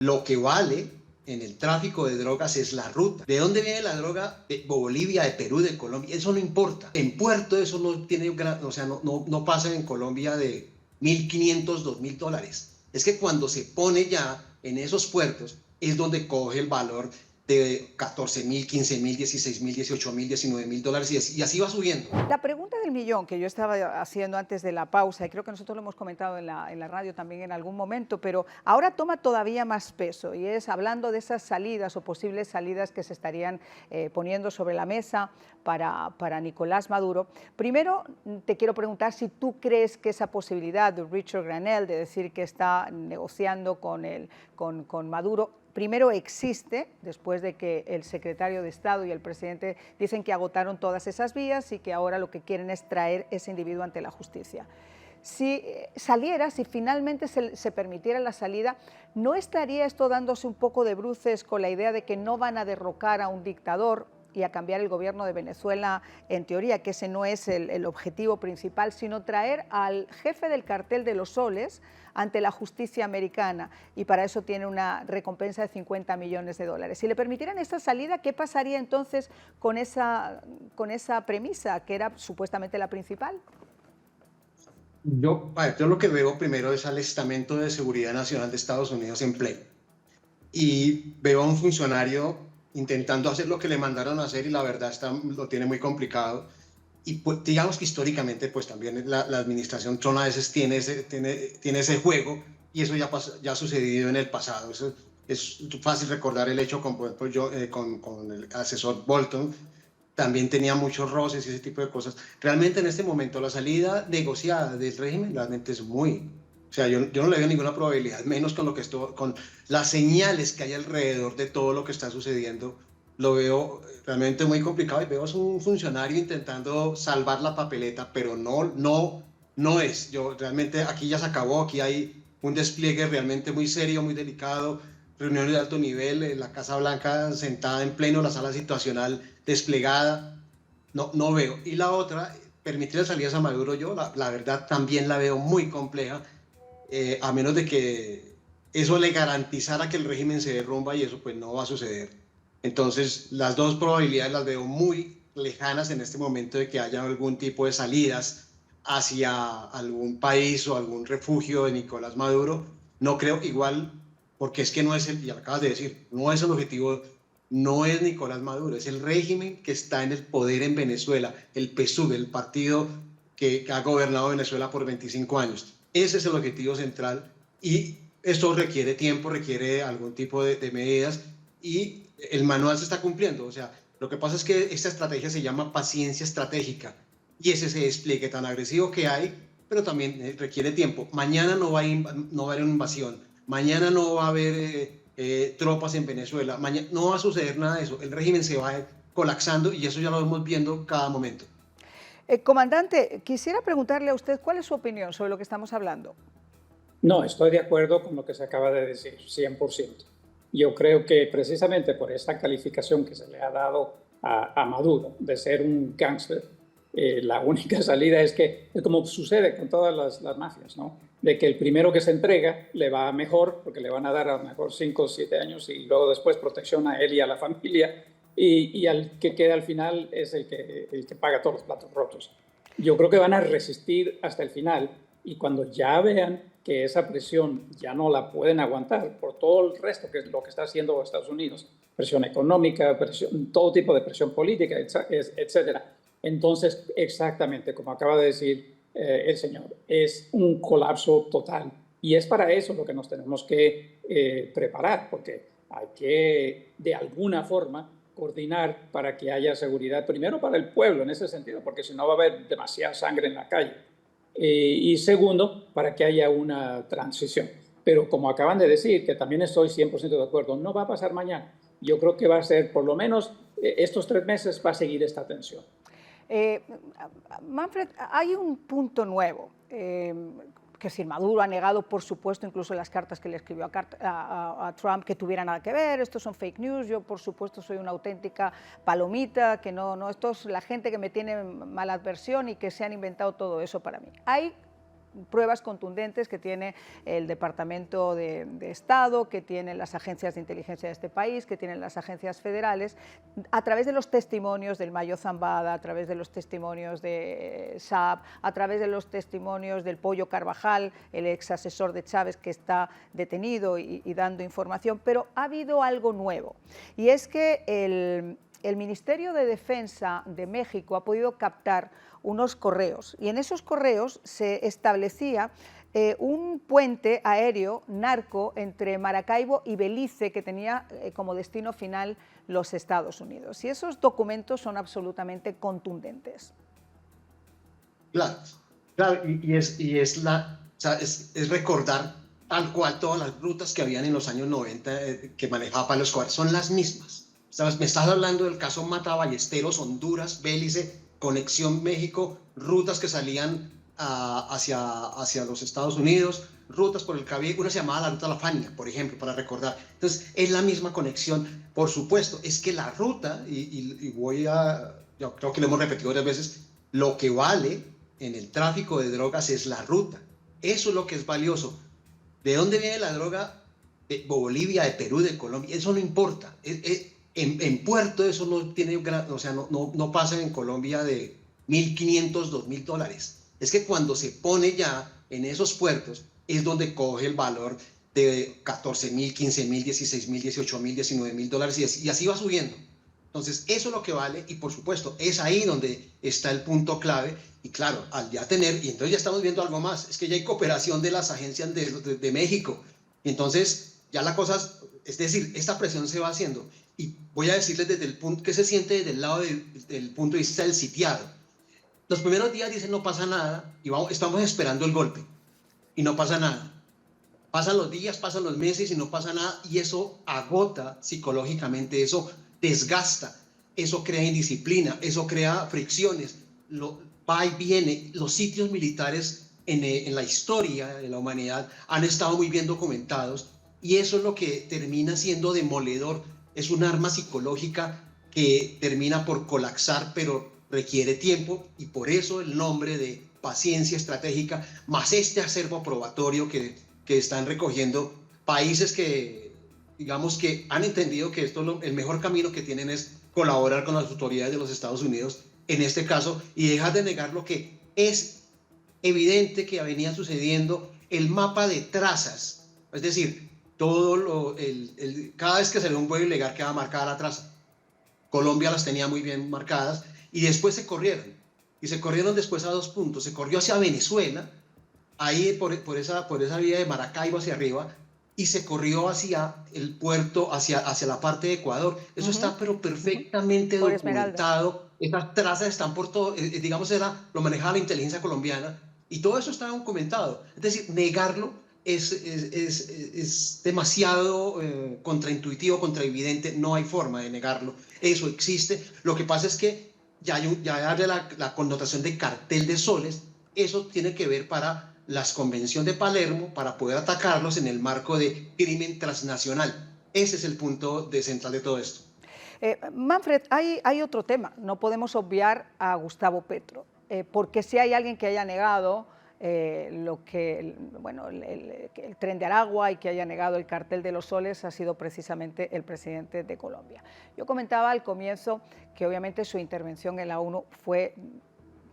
Lo que vale en el tráfico de drogas es la ruta. ¿De dónde viene la droga? De Bolivia, de Perú, de Colombia. Eso no importa. En puerto eso no tiene, o sea, no pasa en Colombia de 1.500, $2.000. Es que cuando se pone ya en esos puertos es donde coge el valor de 14.000, 15.000, 16.000, 18.000, $19.000 y así va subiendo. La pregunta del millón que yo estaba haciendo antes de la pausa, y creo que nosotros lo hemos comentado en la radio también en algún momento, pero ahora toma todavía más peso y es hablando de esas salidas o posibles salidas que se estarían poniendo sobre la mesa para Nicolás Maduro. Primero, te quiero preguntar si tú crees que esa posibilidad de Richard Granell de decir que está negociando con Maduro primero existe, después de que el secretario de Estado y el presidente dicen que agotaron todas esas vías y que ahora lo que quieren es traer ese individuo ante la justicia. Si saliera, si finalmente se permitiera la salida, ¿no estaría esto dándose un poco de bruces con la idea de que no van a derrocar a un dictador y a cambiar el gobierno de Venezuela, en teoría, que ese no es el objetivo principal, sino traer al jefe del cartel de los soles ante la justicia americana, y para eso tiene una recompensa de $50 millones? Si le permitieran esta salida, ¿qué pasaría entonces con esa premisa, que era supuestamente la principal? Yo lo que veo primero es al estamento de seguridad nacional de Estados Unidos en pleno. Y veo a un funcionario intentando hacer lo que le mandaron a hacer y la verdad lo tiene muy complicado. Y pues, digamos que históricamente pues también la administración Trump a veces tiene ese juego y eso ya ha sucedido en el pasado. Eso es fácil recordar el hecho con, por ejemplo, con el asesor Bolton, también tenía muchos roces y ese tipo de cosas. Realmente en este momento la salida negociada del régimen realmente es muy... O sea, yo no le veo ninguna probabilidad, menos con con las señales que hay alrededor de todo lo que está sucediendo. Lo veo realmente muy complicado y veo a un funcionario intentando salvar la papeleta, pero no es. Yo realmente aquí ya se acabó, aquí hay un despliegue realmente muy serio, muy delicado, reuniones de alto nivel, la Casa Blanca sentada en pleno, la sala situacional desplegada, no veo. Y la otra, permitir salidas a Maduro, yo la verdad también la veo muy compleja, a menos de que eso le garantizara que el régimen se derrumba y eso pues no va a suceder. Entonces las dos probabilidades las veo muy lejanas en este momento de que haya algún tipo de salidas hacia algún país o algún refugio de Nicolás Maduro. No creo igual, porque es que no es el, ya lo acabas de decir, no es el objetivo, no es Nicolás Maduro, es el régimen que está en el poder en Venezuela, el PSUV, el partido que ha gobernado Venezuela por 25 años. Ese es el objetivo central y esto requiere tiempo, requiere algún tipo de medidas y el manual se está cumpliendo. O sea, lo que pasa es que esta estrategia se llama paciencia estratégica y ese despliegue tan agresivo que hay, pero también requiere tiempo. Mañana no va a haber una invasión, mañana no va a haber tropas en Venezuela, mañana, no va a suceder nada de eso. El régimen se va colapsando y eso ya lo vemos viendo cada momento. Comandante, quisiera preguntarle a usted cuál es su opinión sobre lo que estamos hablando. No, estoy de acuerdo con lo que se acaba de decir, 100%. Yo creo que precisamente por esta calificación que se le ha dado a Maduro de ser un gángster, la única salida es que, es como sucede con todas las mafias, ¿no? De que el primero que se entrega le va mejor, porque le van a dar a lo mejor 5 o 7 años y luego después protección a él y a la familia, y al que queda al final es el que paga todos los platos rotos. Yo creo que van a resistir hasta el final y cuando ya vean que esa presión ya no la pueden aguantar por todo el resto que es lo que está haciendo Estados Unidos, presión económica, todo tipo de presión política, etcétera. Entonces, exactamente como acaba de decir el señor, es un colapso total y es para eso lo que nos tenemos que preparar, porque hay que de alguna forma coordinar para que haya seguridad, primero para el pueblo en ese sentido, porque si no va a haber demasiada sangre en la calle. Y segundo, para que haya una transición. Pero como acaban de decir, que también estoy 100% de acuerdo, no va a pasar mañana. Yo creo que va a ser, por lo menos, estos 3 meses va a seguir esta tensión. Manfred, hay un punto nuevo, que si Maduro ha negado, por supuesto, incluso las cartas que le escribió a Trump que tuvieran nada que ver, estos son fake news, yo por supuesto soy una auténtica palomita, que no, esto es la gente que me tiene mala adversión y que se han inventado todo eso para mí. Hay pruebas contundentes que tiene el Departamento de Estado, que tienen las agencias de inteligencia de este país, que tienen las agencias federales, a través de los testimonios del Mayo Zambada, a través de los testimonios de Saab, a través de los testimonios del Pollo Carvajal, el ex asesor de Chávez que está detenido y dando información, pero ha habido algo nuevo, y es que el Ministerio de Defensa de México ha podido captar unos correos, y en esos correos se establecía un puente aéreo narco entre Maracaibo y Belice que tenía como destino final los Estados Unidos. Y esos documentos son absolutamente contundentes. Claro, claro, o sea, es recordar tal cual todas las rutas que habían en los años 90 que manejaba Pablo Escobar, son las mismas. ¿Sabes? Me estás hablando del caso Mata Ballesteros, Honduras, Belice, Conexión México, rutas que salían hacia los Estados Unidos, rutas por el Caribe, una se llamaba la Ruta La Fania, por ejemplo, para recordar. Entonces, es la misma conexión. Por supuesto, es que la ruta, yo creo que lo hemos repetido varias veces, lo que vale en el tráfico de drogas es la ruta. Eso es lo que es valioso. ¿De dónde viene la droga? De Bolivia, de Perú, de Colombia, eso no importa. En puerto eso no tiene, o sea, no pasa en Colombia de $1.500, $2.000. Es que cuando se pone ya en esos puertos es donde coge el valor de $14.000, $15.000, $16.000, $18.000, $19.000 y así va subiendo. Entonces eso es lo que vale, y por supuesto es ahí donde está el punto clave. Y claro, al ya tener, y entonces ya estamos viendo algo más, es que ya hay cooperación de las agencias de México, y entonces ya la cosa, es decir, esta presión se va haciendo. Y voy a decirles desde el punto que se siente desde el lado del punto de vista del sitiado. Los primeros días dicen no pasa nada y estamos esperando el golpe y no pasa nada. Pasan los días, pasan los meses y no pasa nada, y eso agota psicológicamente, eso desgasta, eso crea indisciplina, eso crea fricciones, va y viene. Los sitios militares en la historia de la humanidad han estado muy bien documentados, y eso es lo que termina siendo demoledor. Es un arma psicológica que termina por colapsar, pero requiere tiempo, y por eso el nombre de paciencia estratégica, más este acervo probatorio que están recogiendo países que, digamos, que han entendido que el mejor camino que tienen es colaborar con las autoridades de los Estados Unidos, en este caso, y dejar de negar lo que es evidente que venía sucediendo, el mapa de trazas, es decir, cada vez que se ve un vuelo ilegal queda marcada la traza. Colombia las tenía muy bien marcadas, y después se corrieron después a 2 puntos. Se corrió hacia Venezuela, ahí por esa vía de Maracaibo hacia arriba, y se corrió hacia el puerto, hacia la parte de Ecuador. Eso está pero perfectamente documentado. Esas trazas están por todo, digamos, lo manejaba la inteligencia colombiana, y todo eso está documentado. Es decir, negarlo es demasiado contraintuitivo, contraevidente. No hay forma de negarlo. Eso existe. Lo que pasa es que ya darle la connotación de cartel de soles, eso tiene que ver para las convenciones de Palermo, para poder atacarlos en el marco de crimen transnacional. Ese es el punto central de todo esto. Manfred, hay otro tema. No podemos obviar a Gustavo Petro, porque si hay alguien que haya negado el Tren de Aragua y que haya negado el cartel de los soles, ha sido precisamente el presidente de Colombia. Yo comentaba al comienzo que obviamente su intervención en la ONU fue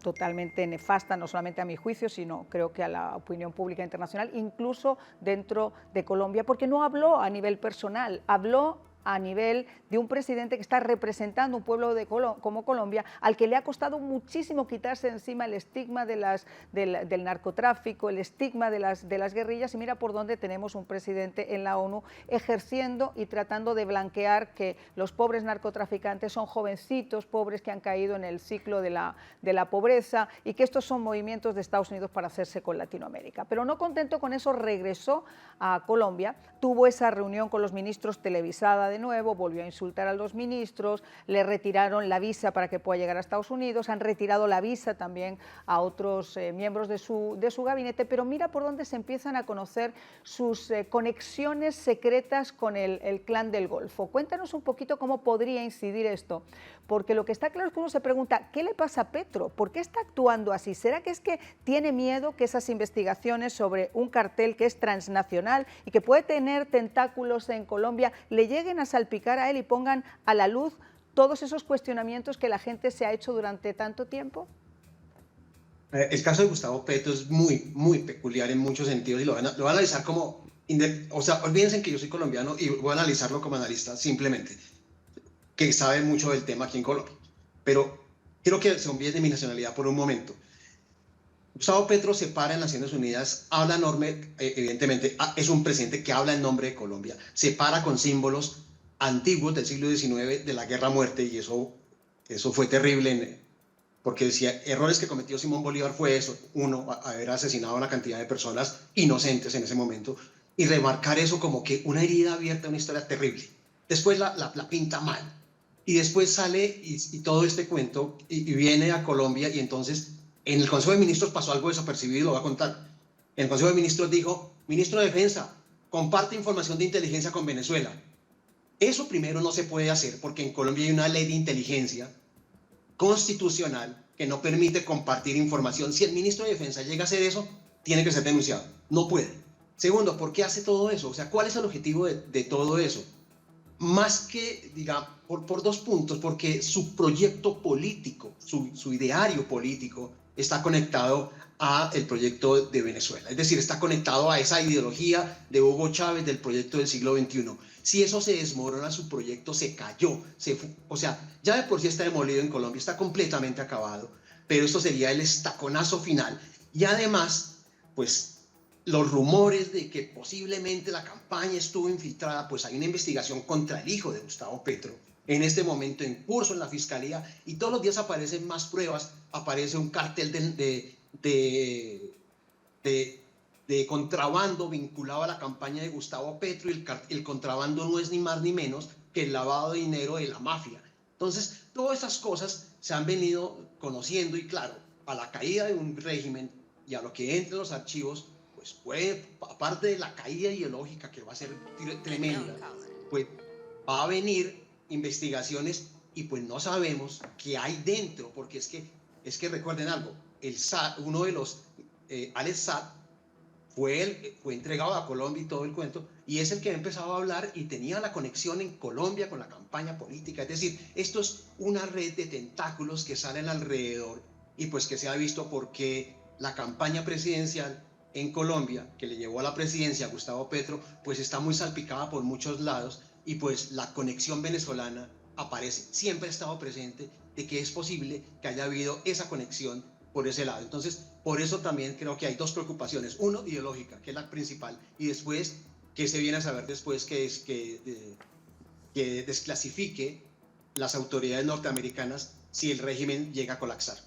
totalmente nefasta, no solamente a mi juicio, sino creo que a la opinión pública internacional, incluso dentro de Colombia, porque no habló a nivel personal, habló a nivel de un presidente que está representando un pueblo como Colombia, al que le ha costado muchísimo quitarse encima el estigma del narcotráfico, el estigma de las guerrillas, y mira por dónde tenemos un presidente en la ONU ejerciendo y tratando de blanquear que los pobres narcotraficantes son jovencitos pobres que han caído en el ciclo de la pobreza, y que estos son movimientos de Estados Unidos para hacerse con Latinoamérica. Pero no contento con eso, regresó a Colombia, tuvo esa reunión con los ministros televisada de de nuevo, volvió a insultar a los ministros, le retiraron la visa para que pueda llegar a Estados Unidos, han retirado la visa también a otros miembros de su gabinete, pero mira por dónde se empiezan a conocer sus conexiones secretas con el clan del Golfo. Cuéntanos un poquito cómo podría incidir esto, porque lo que está claro es que uno se pregunta, ¿qué le pasa a Petro? ¿Por qué está actuando así? ¿Será que es que tiene miedo que esas investigaciones sobre un cartel que es transnacional y que puede tener tentáculos en Colombia le lleguen a salpicar a él y pongan a la luz todos esos cuestionamientos que la gente se ha hecho durante tanto tiempo? El caso de Gustavo Petro es muy, muy peculiar en muchos sentidos y lo van a analizar como, o sea, olvídense que yo soy colombiano y voy a analizarlo como analista simplemente, que sabe mucho del tema aquí en Colombia. Pero quiero que se olviden de mi nacionalidad por un momento. Gustavo Petro se para en Naciones Unidas, habla enorme, evidentemente, es un presidente que habla en nombre de Colombia, se para con símbolos antiguos del siglo XIX de la guerra a muerte, y eso fue terrible, porque decía, errores que cometió Simón Bolívar fue eso, uno, haber asesinado a una cantidad de personas inocentes en ese momento, y remarcar eso como que una herida abierta, una historia terrible. Después la pinta mal, y después sale y todo este cuento, y viene a Colombia, y entonces en el Consejo de Ministros pasó algo desapercibido y lo voy a contar. En el Consejo de Ministros dijo, ministro de Defensa, comparte información de inteligencia con Venezuela. Eso primero no se puede hacer porque en Colombia hay una ley de inteligencia constitucional que no permite compartir información. Si el ministro de Defensa llega a hacer eso, tiene que ser denunciado. No puede. Segundo, ¿por qué hace todo eso? O sea, ¿cuál es el objetivo de todo eso? Más que, digamos, por dos puntos, porque su proyecto político, su ideario político, está conectado al proyecto de Venezuela. Es decir, está conectado a esa ideología de Hugo Chávez del proyecto del siglo XXI. Si eso se desmorona, su proyecto se cayó. O sea, ya de por sí está demolido en Colombia, está completamente acabado, pero esto sería el estaconazo final. Y además, pues, los rumores de que posiblemente la campaña estuvo infiltrada, pues hay una investigación contra el hijo de Gustavo Petro, en este momento en curso en la Fiscalía, y todos los días aparecen más pruebas, aparece un cartel de contrabando vinculado a la campaña de Gustavo Petro, y el contrabando no es ni más ni menos que el lavado de dinero de la mafia. Entonces, todas esas cosas se han venido conociendo, y claro, a la caída de un régimen y a lo que entre en los archivos, pues puede, aparte de la caída ideológica que va a ser tremenda, pues va a venir investigaciones y pues no sabemos qué hay dentro, porque es que recuerden algo, el SAT, uno de los, Alex Saab, fue entregado a Colombia y todo el cuento, y es el que ha empezado a hablar y tenía la conexión en Colombia con la campaña política. Es decir, esto es una red de tentáculos que salen alrededor, y pues que se ha visto porque la campaña presidencial en Colombia, que le llevó a la presidencia a Gustavo Petro, pues está muy salpicada por muchos lados, y pues la conexión venezolana aparece, siempre ha estado presente, de que es posible que haya habido esa conexión por ese lado. Entonces, por eso también creo que hay dos preocupaciones. Uno, ideológica, que es la principal, y después, que se viene a saber después, que desclasifique las autoridades norteamericanas si el régimen llega a colapsar.